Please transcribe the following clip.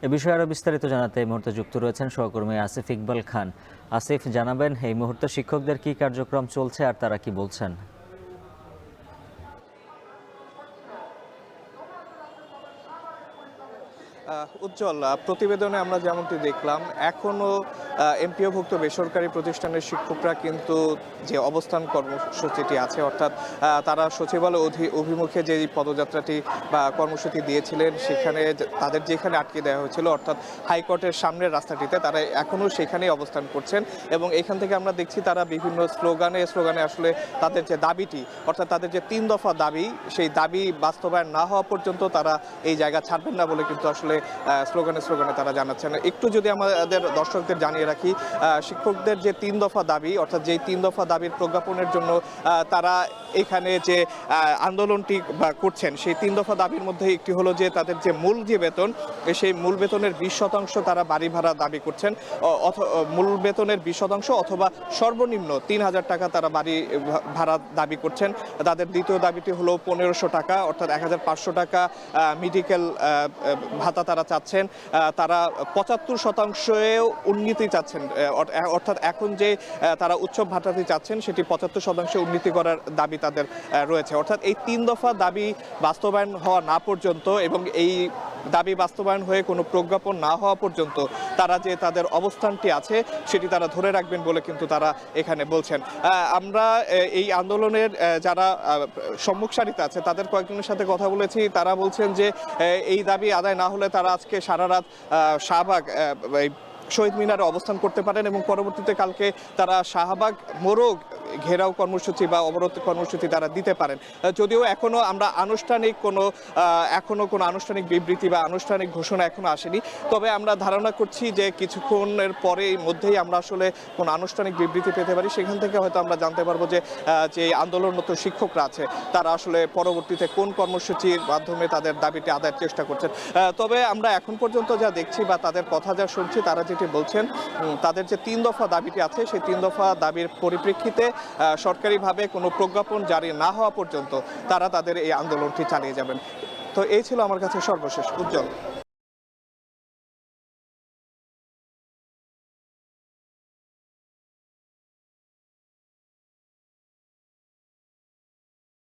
এ বিষয়ে আরও বিস্তারিত জানাতে এই মুহূর্তে যুক্ত রয়েছেন সহকর্মী আসিফ ইকবাল খান। আসিফ, জানাবেন এই মুহূর্তে শিক্ষকদের কি কার্যক্রম চলছে আর তারা কি বলছেন? উজ্জ্বল, প্রতিবেদনে আমরা যেমনটি দেখলাম, এখনো এমপিওভুক্ত বেসরকারি প্রতিষ্ঠানের শিক্ষকরা কিন্তু যে অবস্থান কর্মসূচিটি আছে, অর্থাৎ তারা সচিবালয় অভিমুখে যে পদযাত্রাটি বা কর্মসূচি দিয়েছিলেন, সেখানে তাদের যেখানে আটকে দেওয়া হয়েছিল, অর্থাৎ হাইকোর্টের সামনের রাস্তাটিতে, তারা এখনও সেখানেই অবস্থান করছেন। এবং এখান থেকে আমরা দেখছি তারা বিভিন্ন স্লোগানে আসলে তাদের যে দাবিটি, অর্থাৎ তাদের যে 3 দফা দাবি, সেই দাবি বাস্তবায়ন না হওয়া পর্যন্ত তারা এই জায়গা ছাড়বেন না বলে কিন্তু আসলে স্লোগানে তারা জানাচ্ছেন। একটু যদি আমাদের দর্শকদের জানিয়ে রাখি, শিক্ষকদের যে 3 দফা দাবি, অর্থাৎ যেই 3 দফা দাবির প্রজ্ঞাপনের জন্য তারা এখানে যে আন্দোলনটি করছেন, সেই 3 দফা দাবির মধ্যে একটি হলো যে তাদের যে মূল যে বেতন, সেই মূল বেতনের 20% তারা বাড়ি ভাড়া দাবি করছেন। মূল বেতনের 20% অথবা সর্বনিম্ন 3000 টাকা তারা বাড়ি ভাড়া দাবি করছেন। তাদের দ্বিতীয় দাবিটি হলো 1500 টাকা, অর্থাৎ 1500 টাকা মেডিকেল ভাতা তারা চাচ্ছেন। তারা 75% উন্নতি চাচ্ছেন, অর্থাৎ এখন যে তারা উৎসব ভাতাটি চাচ্ছেন, সেটি 75% উন্নতি করার দাবি তাদের রয়েছে। অর্থাৎ এই 3 দফা দাবি বাস্তবায়ন হওয়া না পর্যন্ত এবং এই দাবি বাস্তবায়ন হয়ে কোনো প্রজ্ঞাপন না হওয়া পর্যন্ত তারা যে তাদের অবস্থানটি আছে, সেটি তারা ধরে রাখবেন বলে কিন্তু তারা এখানে বলছেন। আমরা এই আন্দোলনের যারা সম্মুখ সারিতে আছে, তাদের কয়েকজনের সাথে কথা বলেছি। তারা বলছেন যে এই দাবি আদায় না হলে তারা আজকে সারা রাত শাহবাগ শহীদ মিনারে অবস্থান করতে পারেন এবং পরবর্তীতে কালকে তারা শাহবাগ মোড়ক ঘেরাও কর্মসূচি বা অবরোধ কর্মসূচি তারা দিতে পারেন। যদিও এখনো আমরা কোনো আনুষ্ঠানিক বিবৃতি বা আনুষ্ঠানিক ঘোষণা এখনো আসেনি, তবে আমরা ধারণা করছি যে কিছুক্ষণের মধ্যেই আমরা আসলে কোনো আনুষ্ঠানিক বিবৃতি পেতে পারি। সেখান থেকে হয়তো আমরা জানতে পারবো যে আন্দোলনরত শিক্ষকরা আছে, তারা আসলে পরবর্তীতে কোন কর্মসূচির মাধ্যমে তাদের দাবিটি আদায়ের চেষ্টা করছেন। তবে আমরা এখন পর্যন্ত যা দেখছি বা তাদের কথা যা শুনছি, তারা যেটি বলছেন, তাদের যে 3 দফা দাবিটি আছে, সেই 3 দফা দাবির পরিপ্রেক্ষিতে সরকারিভাবে কোনো প্রজ্ঞাপন জারি না হওয়া পর্যন্ত তারা তাদের এই আন্দোলনটি চালিয়ে যাবেন। তো এই ছিল আমার কাছে সর্বশেষ। উজ্জ্বল।